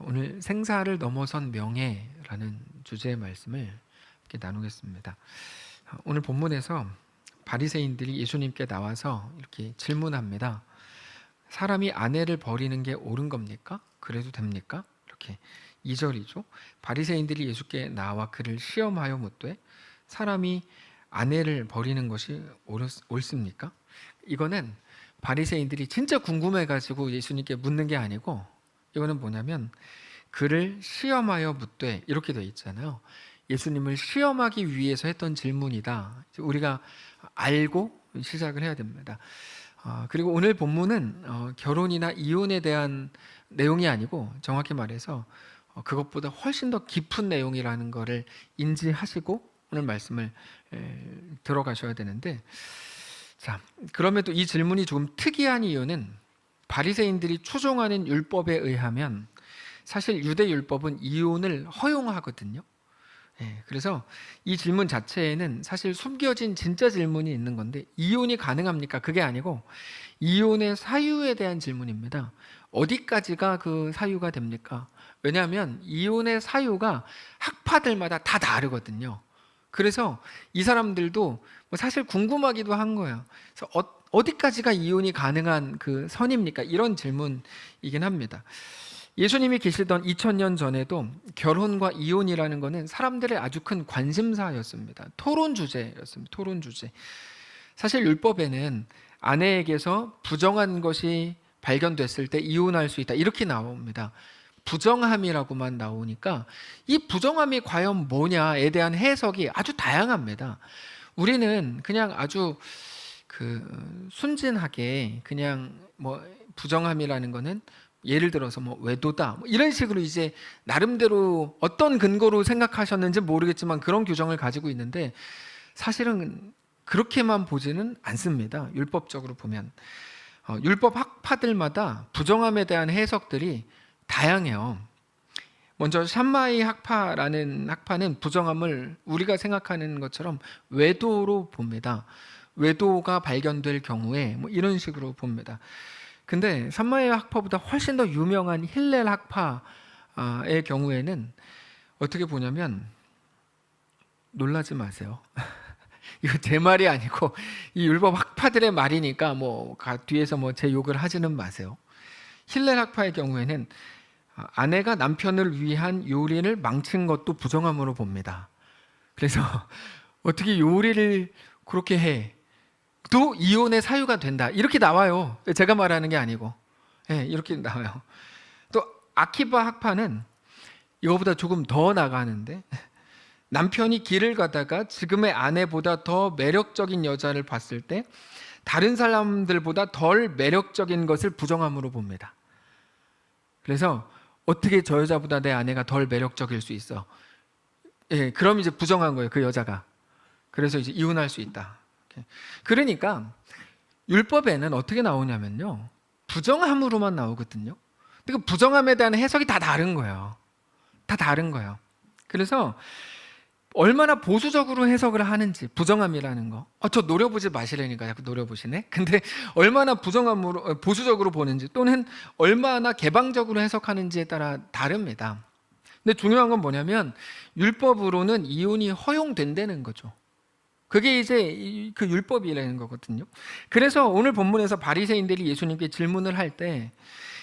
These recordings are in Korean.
오늘 생사를 넘어선 명예라는 주제의 말씀을 이렇게 나누겠습니다. 오늘 본문에서 바리새인들이 예수님께 나와서 이렇게 질문합니다. 사람이 아내를 버리는 게 옳은 겁니까? 그래도 됩니까? 이렇게 2절이죠. 바리새인들이 예수께 나와 그를 시험하여 묻되 사람이 아내를 버리는 것이 옳습니까? 이거는 바리새인들이 진짜 궁금해가지고 예수님께 묻는 게 아니고, 이거는 뭐냐면 그를 시험하여 묻되 이렇게 되어 있잖아요. 예수님을 시험하기 위해서 했던 질문이다. 우리가 알고 시작을 해야 됩니다. 그리고 오늘 본문은 결혼이나 이혼에 대한 내용이 아니고, 정확히 말해서 그것보다 훨씬 더 깊은 내용이라는 것을 인지하시고 오늘 말씀을 들어가셔야 되는데, 자, 그럼에도 이 질문이 조금 특이한 이유는 바리새인들이 추종하는 율법에 의하면 사실 유대 율법은 이혼을 허용하거든요. 그래서 이 질문 자체에는 사실 숨겨진 진짜 질문이 있는 건데, 이혼이 가능합니까? 그게 아니고 이혼의 사유에 대한 질문입니다. 어디까지가 그 사유가 됩니까? 왜냐하면 이혼의 사유가 학파들마다 다 다르거든요. 그래서 이 사람들도 사실 궁금하기도 한 거예요. 그래서 어디까지가 이혼이 가능한 그 선입니까? 이런 질문이긴 합니다. 예수님이 계시던 2000년 전에도 결혼과 이혼이라는 것은 사람들의 아주 큰 관심사였습니다. 토론 주제였습니다. 토론 주제. 사실 율법에는 아내에게서 부정한 것이 발견됐을 때 이혼할 수 있다, 이렇게 나옵니다. 부정함이라고만 나오니까 이 부정함이 과연 뭐냐에 대한 해석이 아주 다양합니다. 우리는 그냥 아주 순진하게 그냥 부정함이라는 거는 예를 들어서 외도다, 이런 식으로 이제 나름대로 어떤 근거로 생각하셨는지 모르겠지만 그런 규정을 가지고 있는데, 사실은 그렇게만 보지는 않습니다. 율법적으로 보면 율법 학파들마다 부정함에 대한 해석들이 다양해요. 먼저 샴마이 학파라는 학파는 부정함을 우리가 생각하는 것처럼 외도로 봅니다. 외도가 발견될 경우에 이런 식으로 봅니다. 근데 샴마이 학파보다 훨씬 더 유명한 힐렐 학파의 경우에는 어떻게 보냐면, 놀라지 마세요. 이거 제 말이 아니고 이 율법 학파들의 말이니까 뒤에서 제 욕을 하지는 마세요. 힐렐 학파의 경우에는 아내가 남편을 위한 요리를 망친 것도 부정함으로 봅니다. 그래서 어떻게 요리를 그렇게 해? 또 이혼의 사유가 된다, 이렇게 나와요. 제가 말하는 게 아니고 이렇게 나와요. 또 아키바 학파는 이거보다 조금 더 나가는데, 남편이 길을 가다가 지금의 아내보다 더 매력적인 여자를 봤을 때 다른 사람들보다 덜 매력적인 것을 부정함으로 봅니다. 그래서 어떻게 저 여자보다 내 아내가 덜 매력적일 수 있어? 그럼 이제 부정한 거예요, 그 여자가. 그래서 이제 이혼할 수 있다. 그러니까 율법에는 어떻게 나오냐면요, 부정함으로만 나오거든요. 근데 그 부정함에 대한 해석이 다 다른 거예요. 다 다른 거예요. 그래서 얼마나 보수적으로 해석을 하는지, 부정함이라는 거. 저 노려보지 마시려니까 자꾸 노려보시네. 근데 얼마나 보수적으로 보는지, 또는 얼마나 개방적으로 해석하는지에 따라 다릅니다. 근데 중요한 건 뭐냐면, 율법으로는 이혼이 허용된다는 거죠. 그게 이제 그 율법이라는 거거든요. 그래서 오늘 본문에서 바리새인들이 예수님께 질문을 할 때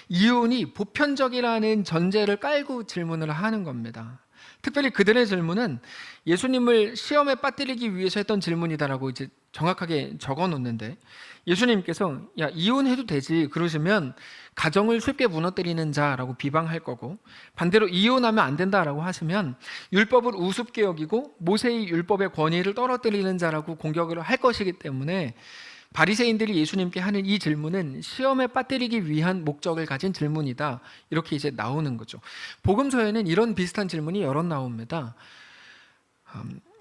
이혼이 보편적이라는 전제를 깔고 질문을 하는 겁니다. 특별히 그들의 질문은 예수님을 시험에 빠뜨리기 위해서 했던 질문이다라고 이제 정확하게 적어 놓는데, 예수님께서 야, 이혼해도 되지 그러시면 가정을 쉽게 무너뜨리는 자라고 비방할 거고, 반대로 이혼하면 안 된다라고 하시면 율법을 우습게 여기고 모세의 율법의 권위를 떨어뜨리는 자라고 공격을 할 것이기 때문에, 바리새인들이 예수님께 하는 이 질문은 시험에 빠뜨리기 위한 목적을 가진 질문이다, 이렇게 이제 나오는 거죠. 복음서에는 이런 비슷한 질문이 여러 나옵니다.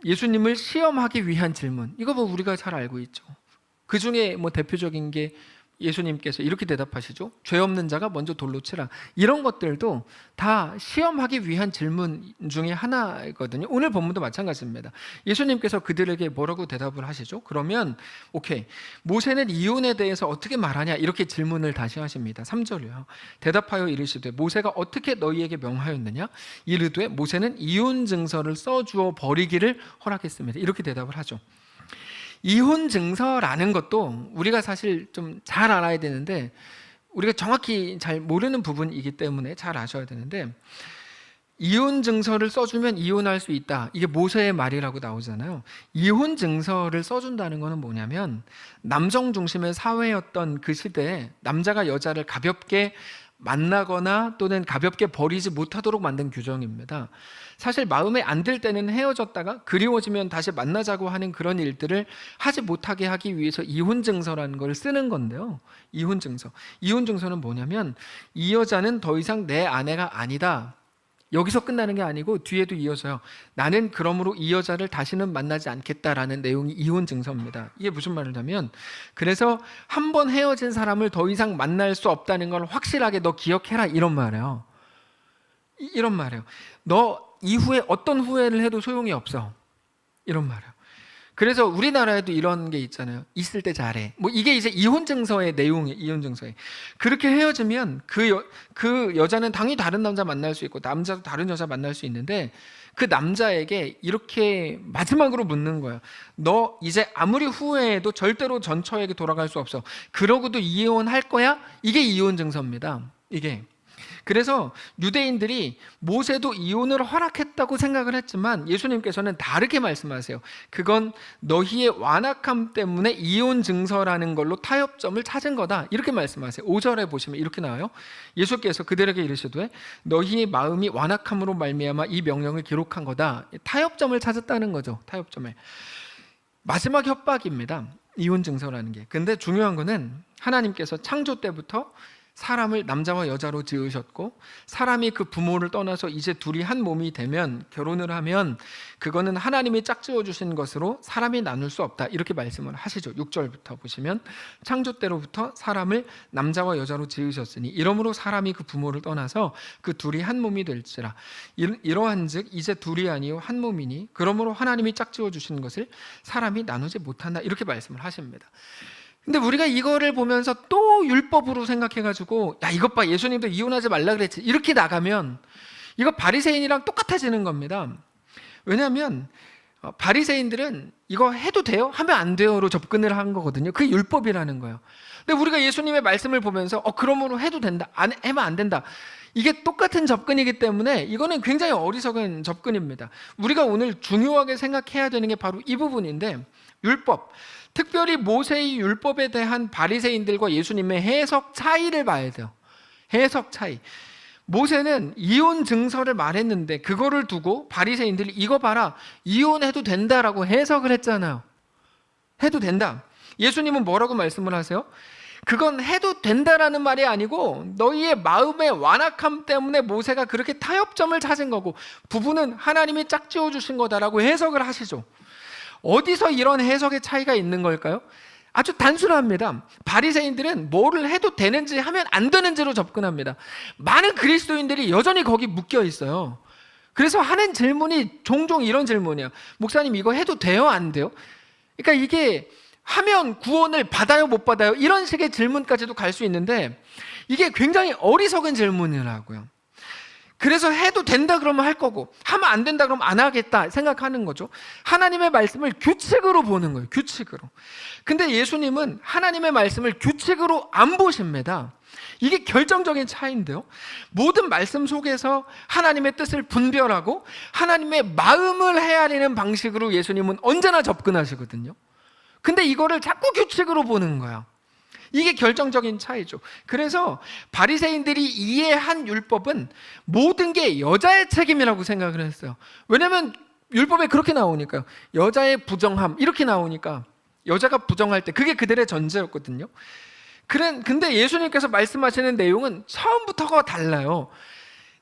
예수님을 시험하기 위한 질문, 이거 우리가 잘 알고 있죠. 그 중에 대표적인 게 예수님께서 이렇게 대답하시죠. 죄 없는 자가 먼저 돌로 치라. 이런 것들도 다 시험하기 위한 질문 중에 하나거든요. 오늘 본문도 마찬가지입니다. 예수님께서 그들에게 뭐라고 대답을 하시죠? 그러면 오케이, 모세는 이혼에 대해서 어떻게 말하냐 이렇게 질문을 다시 하십니다. 3절이요. 대답하여 이르시되 모세가 어떻게 너희에게 명하였느냐? 이르되 모세는 이혼 증서를 써주어 버리기를 허락했습니다. 이렇게 대답을 하죠. 이혼 증서라는 것도 우리가 사실 좀 잘 알아야 되는데 우리가 정확히 잘 모르는 부분이기 때문에 잘 아셔야 되는데, 이혼 증서를 써주면 이혼할 수 있다, 이게 모세의 말이라고 나오잖아요. 이혼 증서를 써준다는 것은 뭐냐면, 남성 중심의 사회였던 그 시대에 남자가 여자를 가볍게 만나거나 또는 가볍게 버리지 못하도록 만든 규정입니다. 사실 마음에 안 들 때는 헤어졌다가 그리워지면 다시 만나자고 하는 그런 일들을 하지 못하게 하기 위해서 이혼 증서라는 걸 쓰는 건데요. 이혼 증서는 뭐냐면, 이 여자는 더 이상 내 아내가 아니다, 여기서 끝나는 게 아니고 뒤에도 이어져요. 나는 그러므로 이 여자를 다시는 만나지 않겠다라는 내용이 이혼 증서입니다. 이게 무슨 말이냐면, 그래서 한 번 헤어진 사람을 더 이상 만날 수 없다는 걸 확실하게 너 기억해라, 이런 말이에요. 이런 말이에요. 너 이후에 어떤 후회를 해도 소용이 없어, 이런 말이에요. 그래서 우리나라에도 이런 게 있잖아요. 있을 때 잘해. 뭐 이게 이제 이혼 증서의 내용이에요. 이혼 증서에 그렇게 헤어지면 그 여자는 당연히 다른 남자 만날 수 있고 남자도 다른 여자 만날 수 있는데, 그 남자에게 이렇게 마지막으로 묻는 거예요. 너 이제 아무리 후회해도 절대로 전처에게 돌아갈 수 없어. 그러고도 이혼할 거야? 이게 이혼 증서입니다. 이게. 그래서 유대인들이 모세도 이혼을 허락했다고 생각을 했지만 예수님께서는 다르게 말씀하세요. 그건 너희의 완악함 때문에 이혼 증서라는 걸로 타협점을 찾은 거다, 이렇게 말씀하세요. 5절에 보시면 이렇게 나와요. 예수께서 그들에게 이르시되 너희의 마음이 완악함으로 말미암아 이 명령을 기록한 거다. 타협점을 찾았다는 거죠. 타협점을. 마지막 협박입니다, 이혼 증서라는 게. 근데 중요한 거는 하나님께서 창조 때부터 사람을 남자와 여자로 지으셨고, 사람이 그 부모를 떠나서 이제 둘이 한 몸이 되면, 결혼을 하면 그거는 하나님이 짝지어 주신 것으로 사람이 나눌 수 없다, 이렇게 말씀을 하시죠. 6절부터 보시면 창조 때로부터 사람을 남자와 여자로 지으셨으니 이러므로 사람이 그 부모를 떠나서 그 둘이 한 몸이 될지라. 이러한즉 이제 둘이 아니요 한 몸이니 그러므로 하나님이 짝지어 주신 것을 사람이 나누지 못한다, 이렇게 말씀을 하십니다. 근데 우리가 이거를 보면서 또 율법으로 생각해가지고, 야 이것 봐, 예수님도 이혼하지 말라 그랬지, 이렇게 나가면 이거 바리새인이랑 똑같아지는 겁니다. 왜냐하면 바리새인들은 이거 해도 돼요? 하면 안 돼요로 접근을 한 거거든요. 그게 율법이라는 거예요. 근데 우리가 예수님의 말씀을 보면서 그러므로 해도 된다, 하면 안 된다, 이게 똑같은 접근이기 때문에 이거는 굉장히 어리석은 접근입니다. 우리가 오늘 중요하게 생각해야 되는 게 바로 이 부분인데, 율법, 특별히 모세의 율법에 대한 바리새인들과 예수님의 해석 차이를 봐야 돼요. 해석 차이. 모세는 이혼 증서를 말했는데 그거를 두고 바리새인들이 이거 봐라, 이혼해도 된다라고 해석을 했잖아요. 해도 된다. 예수님은 뭐라고 말씀을 하세요? 그건 해도 된다라는 말이 아니고 너희의 마음의 완악함 때문에 모세가 그렇게 타협점을 찾은 거고, 부부는 하나님이 짝지어 주신 거다라고 해석을 하시죠. 어디서 이런 해석의 차이가 있는 걸까요? 아주 단순합니다. 바리새인들은 뭐를 해도 되는지 하면 안 되는지로 접근합니다. 많은 그리스도인들이 여전히 거기 묶여 있어요. 그래서 하는 질문이 종종 이런 질문이에요. 목사님 이거 해도 돼요? 안 돼요? 그러니까 이게 하면 구원을 받아요? 못 받아요? 이런 식의 질문까지도 갈 수 있는데, 이게 굉장히 어리석은 질문이라고요. 그래서 해도 된다 그러면 할 거고, 하면 안 된다 그러면 안 하겠다 생각하는 거죠. 하나님의 말씀을 규칙으로 보는 거예요. 규칙으로. 근데 예수님은 하나님의 말씀을 규칙으로 안 보십니다. 이게 결정적인 차이인데요. 모든 말씀 속에서 하나님의 뜻을 분별하고 하나님의 마음을 헤아리는 방식으로 예수님은 언제나 접근하시거든요. 근데 이거를 자꾸 규칙으로 보는 거야. 이게 결정적인 차이죠. 그래서 바리새인들이 이해한 율법은 모든 게 여자의 책임이라고 생각을 했어요. 왜냐하면 율법에 그렇게 나오니까요. 여자의 부정함 이렇게 나오니까 여자가 부정할 때 그게 그들의 전제였거든요. 근데 예수님께서 말씀하시는 내용은 처음부터가 달라요.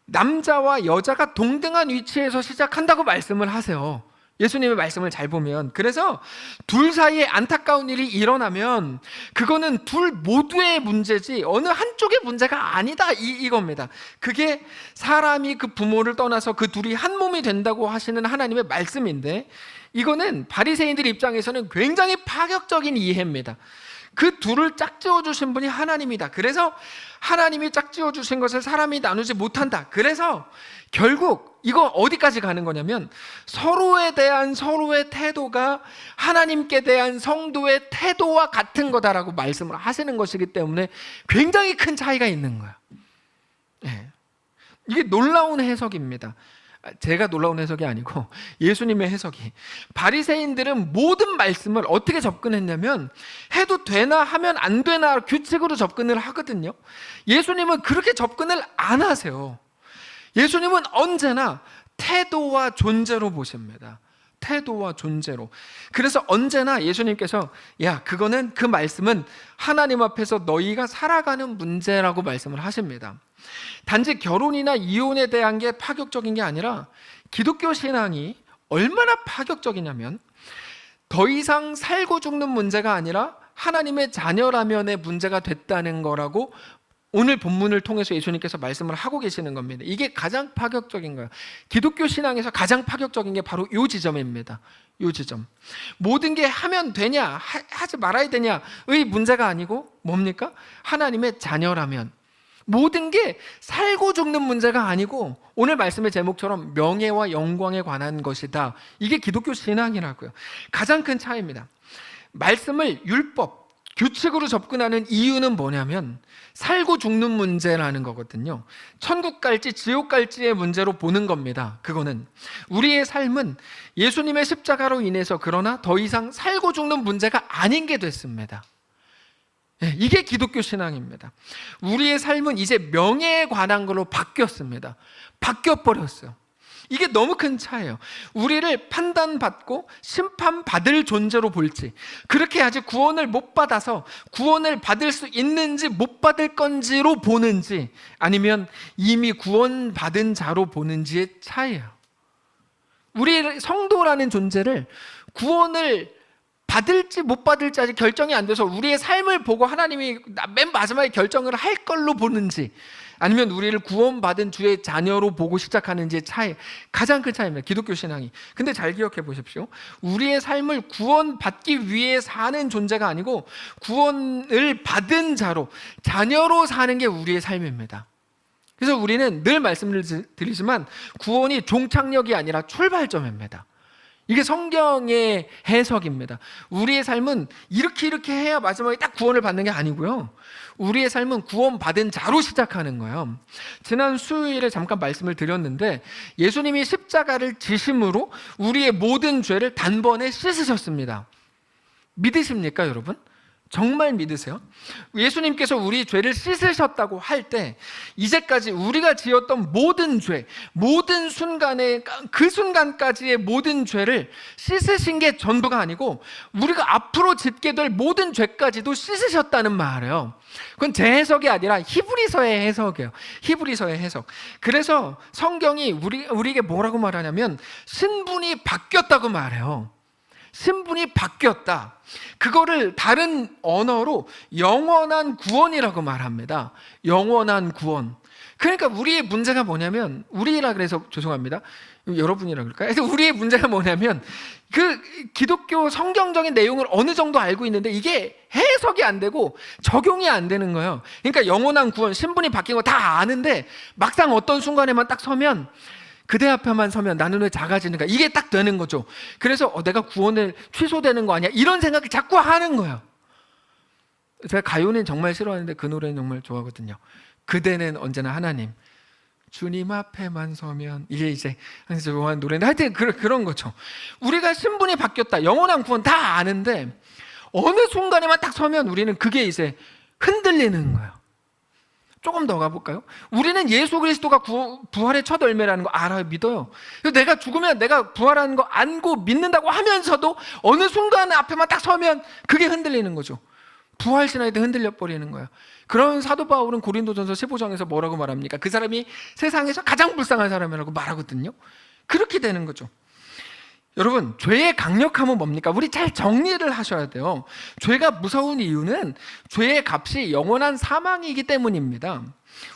남자와 여자가 동등한 위치에서 시작한다고 말씀을 하세요. 예수님의 말씀을 잘 보면. 그래서 둘 사이에 안타까운 일이 일어나면 그거는 둘 모두의 문제지 어느 한쪽의 문제가 아니다, 이겁니다. 그게 사람이 그 부모를 떠나서 그 둘이 한 몸이 된다고 하시는 하나님의 말씀인데, 이거는 바리새인들 입장에서는 굉장히 파격적인 이해입니다. 그 둘을 짝지어 주신 분이 하나님이다. 그래서 하나님이 짝지어 주신 것을 사람이 나누지 못한다. 그래서 결국 이거 어디까지 가는 거냐면 서로에 대한 서로의 태도가 하나님께 대한 성도의 태도와 같은 거다라고 말씀을 하시는 것이기 때문에 굉장히 큰 차이가 있는 거예요. 네. 이게 놀라운 해석입니다. 제가 놀라운 해석이 아니고 예수님의 해석이. 바리새인들은 모든 말씀을 어떻게 접근했냐면 해도 되나 하면 안 되나 규칙으로 접근을 하거든요. 예수님은 그렇게 접근을 안 하세요. 예수님은 언제나 태도와 존재로 보십니다. 태도와 존재로. 그래서 언제나 예수님께서 그거는 그 말씀은 하나님 앞에서 너희가 살아가는 문제라고 말씀을 하십니다. 단지 결혼이나 이혼에 대한 게 파격적인 게 아니라 기독교 신앙이 얼마나 파격적이냐면 더 이상 살고 죽는 문제가 아니라 하나님의 자녀라면의 문제가 됐다는 거라고 오늘 본문을 통해서 예수님께서 말씀을 하고 계시는 겁니다. 이게 가장 파격적인 거예요. 기독교 신앙에서 가장 파격적인 게 바로 이 지점입니다. 이 지점. 모든 게 하면 되냐 하지 말아야 되냐의 문제가 아니고 뭡니까? 하나님의 자녀라면 모든 게 살고 죽는 문제가 아니고 오늘 말씀의 제목처럼 명예와 영광에 관한 것이다. 이게 기독교 신앙이라고요. 가장 큰 차이입니다. 말씀을 율법, 규칙으로 접근하는 이유는 뭐냐면 살고 죽는 문제라는 거거든요. 천국 갈지 지옥 갈지의 문제로 보는 겁니다. 그거는 우리의 삶은 예수님의 십자가로 인해서 그러나 더 이상 살고 죽는 문제가 아닌 게 됐습니다. 이게 기독교 신앙입니다. 우리의 삶은 이제 명예에 관한 걸로 바뀌었습니다. 바뀌어버렸어요. 이게 너무 큰 차이예요. 우리를 판단받고 심판받을 존재로 볼지, 그렇게 아직 구원을 못 받아서 구원을 받을 수 있는지 못 받을 건지로 보는지, 아니면 이미 구원받은 자로 보는지의 차이예요. 우리 성도라는 존재를 구원을 받을지 못 받을지 아직 결정이 안 돼서 우리의 삶을 보고 하나님이 맨 마지막에 결정을 할 걸로 보는지, 아니면 우리를 구원받은 주의 자녀로 보고 시작하는지의 차이, 가장 큰 차이입니다. 기독교 신앙이. 근데 잘 기억해 보십시오. 우리의 삶을 구원받기 위해 사는 존재가 아니고 구원을 받은 자로, 자녀로 사는 게 우리의 삶입니다. 그래서 우리는 늘 말씀을 드리지만 구원이 종착역이 아니라 출발점입니다. 이게 성경의 해석입니다. 우리의 삶은 이렇게 해야 마지막에 딱 구원을 받는 게 아니고요. 우리의 삶은 구원받은 자로 시작하는 거예요. 지난 수요일에 잠깐 말씀을 드렸는데 예수님이 십자가를 지심으로 우리의 모든 죄를 단번에 씻으셨습니다. 믿으십니까, 여러분? 정말 믿으세요? 예수님께서 우리 죄를 씻으셨다고 할 때 이제까지 우리가 지었던 모든 죄, 모든 순간에 그 순간까지의 모든 죄를 씻으신 게 전부가 아니고 우리가 앞으로 짓게 될 모든 죄까지도 씻으셨다는 말이에요. 그건 제 해석이 아니라 히브리서의 해석이에요. 히브리서의 해석. 그래서 성경이 우리에게 뭐라고 말하냐면 신분이 바뀌었다고 말해요. 신분이 바뀌었다. 그거를 다른 언어로 영원한 구원이라고 말합니다. 영원한 구원. 그러니까 우리의 문제가 뭐냐면, 우리라 그래서 죄송합니다. 여러분이라 그럴까요? 우리의 문제가 뭐냐면 그 기독교 성경적인 내용을 어느 정도 알고 있는데 이게 해석이 안 되고 적용이 안 되는 거예요. 그러니까 영원한 구원, 신분이 바뀐 거 다 아는데 막상 어떤 순간에만 딱 서면, 그대 앞에만 서면 나는 왜 작아지는가, 이게 딱 되는 거죠. 그래서 내가 구원을 취소되는 거 아니야, 이런 생각을 자꾸 하는 거예요. 제가 가요는 정말 싫어하는데 그 노래는 정말 좋아하거든요. 그대는 언제나 하나님, 주님 앞에만 서면, 이게 이제 항상 좋아하는 노래인데 하여튼 그런 거죠. 우리가 신분이 바뀌었다, 영원한 구원 다 아는데 어느 순간에만 딱 서면 우리는 그게 이제 흔들리는 거예요. 조금 더 가볼까요? 우리는 예수 그리스도가 부활의 첫 열매라는 거 알아요, 믿어요. 내가 죽으면 내가 부활하는 거 안고 믿는다고 하면서도 어느 순간 앞에만 딱 서면 그게 흔들리는 거죠. 부활 신화에 흔들려 버리는 거예요. 그런 사도 바울은 고린도전서 15장에서 뭐라고 말합니까? 그 사람이 세상에서 가장 불쌍한 사람이라고 말하거든요. 그렇게 되는 거죠. 여러분, 죄의 강력함은 뭡니까? 우리 잘 정리를 하셔야 돼요. 죄가 무서운 이유는 죄의 값이 영원한 사망이기 때문입니다.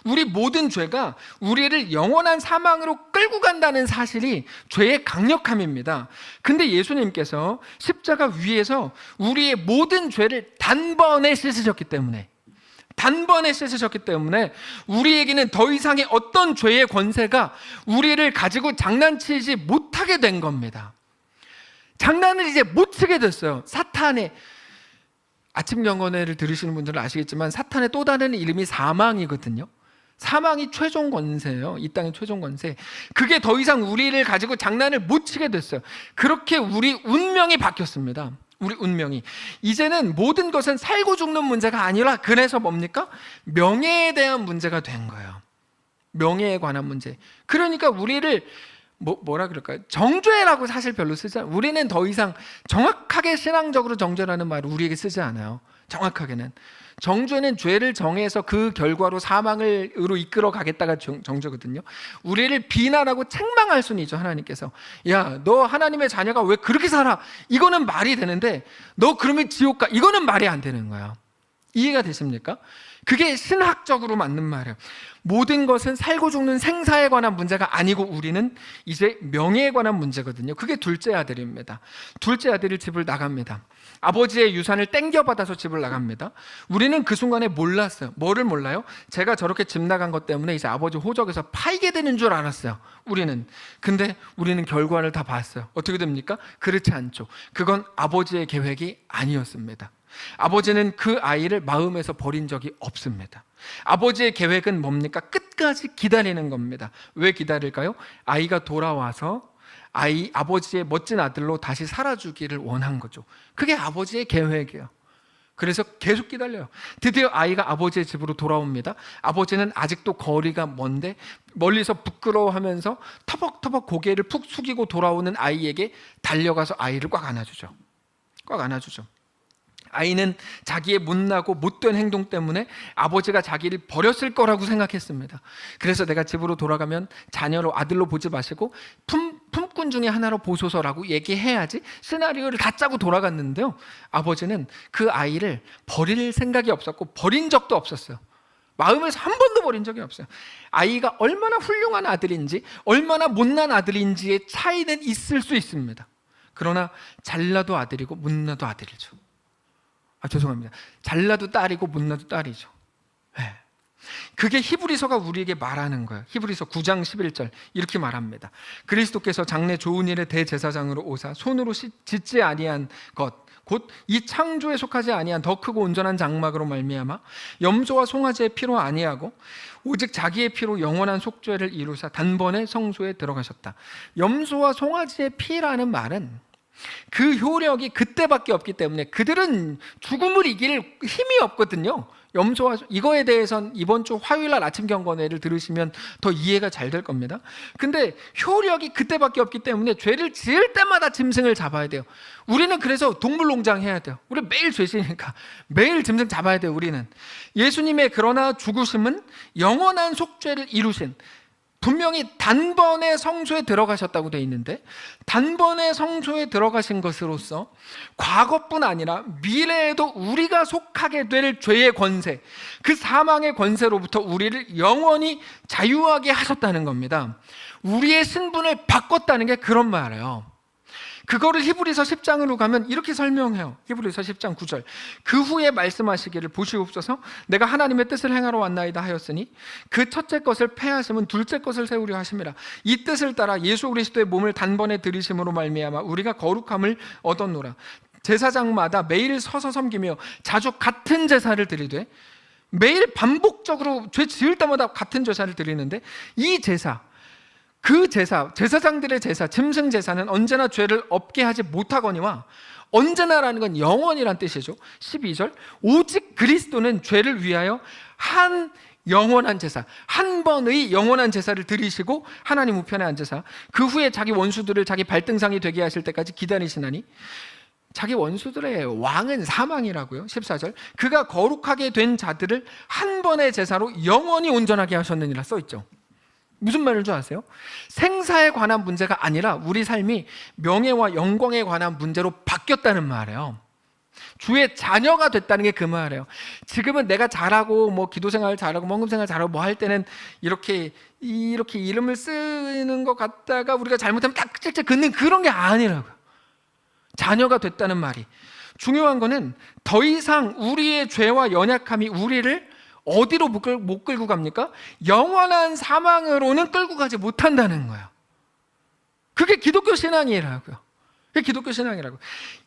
우리 모든 죄가 우리를 영원한 사망으로 끌고 간다는 사실이 죄의 강력함입니다. 근데 예수님께서 십자가 위에서 우리의 모든 죄를 단번에 씻으셨기 때문에, 우리에게는 더 이상의 어떤 죄의 권세가 우리를 가지고 장난치지 못하게 된 겁니다. 장난을 이제 못 치게 됐어요. 사탄의, 아침 경건회를 들으시는 분들은 아시겠지만 사탄의 또 다른 이름이 사망이거든요. 사망이 최종 권세예요. 이 땅의 최종 권세. 그게 더 이상 우리를 가지고 장난을 못 치게 됐어요. 그렇게 우리 운명이 바뀌었습니다. 우리 운명이. 이제는 모든 것은 살고 죽는 문제가 아니라, 그래서 뭡니까? 명예에 대한 문제가 된 거예요. 명예에 관한 문제. 그러니까 우리를 뭐라 그럴까요? 정죄라고 사실 별로 쓰지 않아요. 우리는 더 이상 정확하게 신앙적으로 정죄라는 말을 우리에게 쓰지 않아요. 정확하게는. 정죄는 죄를 정해서 그 결과로 사망으로 이끌어 가겠다가 정죄거든요. 우리를 비난하고 책망할 수는 있죠. 하나님께서, 야, 너 하나님의 자녀가 왜 그렇게 살아? 이거는 말이 되는데 너 그러면 지옥 가. 이거는 말이 안 되는 거예요. 이해가 되십니까? 그게 신학적으로 맞는 말이에요. 모든 것은 살고 죽는 생사에 관한 문제가 아니고 우리는 이제 명예에 관한 문제거든요. 그게 둘째 아들입니다. 둘째 아들이 집을 나갑니다. 아버지의 유산을 땡겨받아서 집을 나갑니다. 우리는 그 순간에 몰랐어요. 뭐를 몰라요? 제가 저렇게 집 나간 것 때문에 이제 아버지 호적에서 팔게 되는 줄 알았어요. 근데 우리는 결과를 다 봤어요. 어떻게 됩니까? 그렇지 않죠. 그건 아버지의 계획이 아니었습니다. 아버지는 그 아이를 마음에서 버린 적이 없습니다. 아버지의 계획은 뭡니까? 끝까지 기다리는 겁니다. 왜 기다릴까요? 아이가 돌아와서 아버지의 멋진 아들로 다시 살아주기를 원한 거죠. 그게 아버지의 계획이에요. 그래서 계속 기다려요. 드디어 아이가 아버지의 집으로 돌아옵니다. 아버지는 아직도 거리가 먼데 멀리서 부끄러워하면서 터벅터벅 고개를 푹 숙이고 돌아오는 아이에게 달려가서 아이를 꽉 안아주죠. 아이는 자기의 못나고 못된 행동 때문에 아버지가 자기를 버렸을 거라고 생각했습니다. 그래서 내가 집으로 돌아가면 자녀로, 아들로 보지 마시고 품꾼 중에 하나로 보소서라고 얘기해야지 시나리오를 다 짜고 돌아갔는데요, 아버지는 그 아이를 버릴 생각이 없었고 버린 적도 없었어요. 마음에서 한 번도 버린 적이 없어요. 아이가 얼마나 훌륭한 아들인지 얼마나 못난 아들인지의 차이는 있을 수 있습니다. 그러나 잘나도 아들이고 못나도 아들이죠. 죄송합니다. 잘나도 딸이고 못나도 딸이죠. 네. 그게 히브리서가 우리에게 말하는 거예요. 히브리서 9장 11절 이렇게 말합니다. 그리스도께서 장래 좋은 일의 대제사장으로 오사 손으로 짓지 아니한 것 곧 이 창조에 속하지 아니한 더 크고 온전한 장막으로 말미암아 염소와 송아지의 피로 아니하고 오직 자기의 피로 영원한 속죄를 이루사 단번에 성소에 들어가셨다. 염소와 송아지의 피라는 말은 그 효력이 그때밖에 없기 때문에 그들은 죽음을 이길 힘이 없거든요. 염소와, 이거에 대해서는 이번 주 화요일날 아침 경건회를 들으시면 더 이해가 잘 될 겁니다. 근데 효력이 그때밖에 없기 때문에 죄를 지을 때마다 짐승을 잡아야 돼요. 우리는 그래서 동물농장 해야 돼요. 우리 매일 죄지니까 매일 짐승 잡아야 돼요. 우리는 예수님의 그러나 죽으심은 영원한 속죄를 이루신, 분명히 단번에 성소에 들어가셨다고 되어 있는데 단번에 성소에 들어가신 것으로서 과거뿐 아니라 미래에도 우리가 속하게 될 죄의 권세, 그 사망의 권세로부터 우리를 영원히 자유하게 하셨다는 겁니다. 우리의 신분을 바꿨다는 게 그런 말이에요. 그거를 히브리서 10장으로 가면 이렇게 설명해요. 히브리서 10장 9절. 그 후에 말씀하시기를 보시옵소서 내가 하나님의 뜻을 행하러 왔나이다 하였으니 그 첫째 것을 패하심은 둘째 것을 세우려 하심이라. 이 뜻을 따라 예수 그리스도의 몸을 단번에 들이심으로 말미암아 우리가 거룩함을 얻었노라. 제사장마다 매일 서서 섬기며 자주 같은 제사를 드리되, 매일 반복적으로 죄 지을 때마다 같은 제사를 드리는데 이 제사, 그 제사, 제사장들의 제사, 짐승 제사는 언제나 죄를 없게 하지 못하거니와, 언제나라는 건 영원이란 뜻이죠. 12절 오직 그리스도는 죄를 위하여 한 영원한 제사, 한 번의 영원한 제사를 드리시고 하나님 우편에 앉으사 그 후에 자기 원수들을 자기 발등상이 되게 하실 때까지 기다리시나니, 자기 원수들의 왕은 사망이라고요. 14절 그가 거룩하게 된 자들을 한 번의 제사로 영원히 온전하게 하셨느니라 써있죠. 무슨 말인 줄 아세요? 생사에 관한 문제가 아니라 우리 삶이 명예와 영광에 관한 문제로 바뀌었다는 말이에요. 주의 자녀가 됐다는 게 그 말이에요. 지금은 내가 잘하고 뭐 기도생활 잘하고 헌금생활 잘하고 뭐 할 때는 이렇게 이름을 쓰는 것 같다가 우리가 잘못하면 딱 찔찔 긋는 그런 게 아니라고요. 자녀가 됐다는 말이 중요한 거는 더 이상 우리의 죄와 연약함이 우리를 어디로 못 끌고 갑니까? 영원한 사망으로는 끌고 가지 못한다는 거예요. 그게 기독교 신앙이라고요. 그게 기독교 신앙이라고.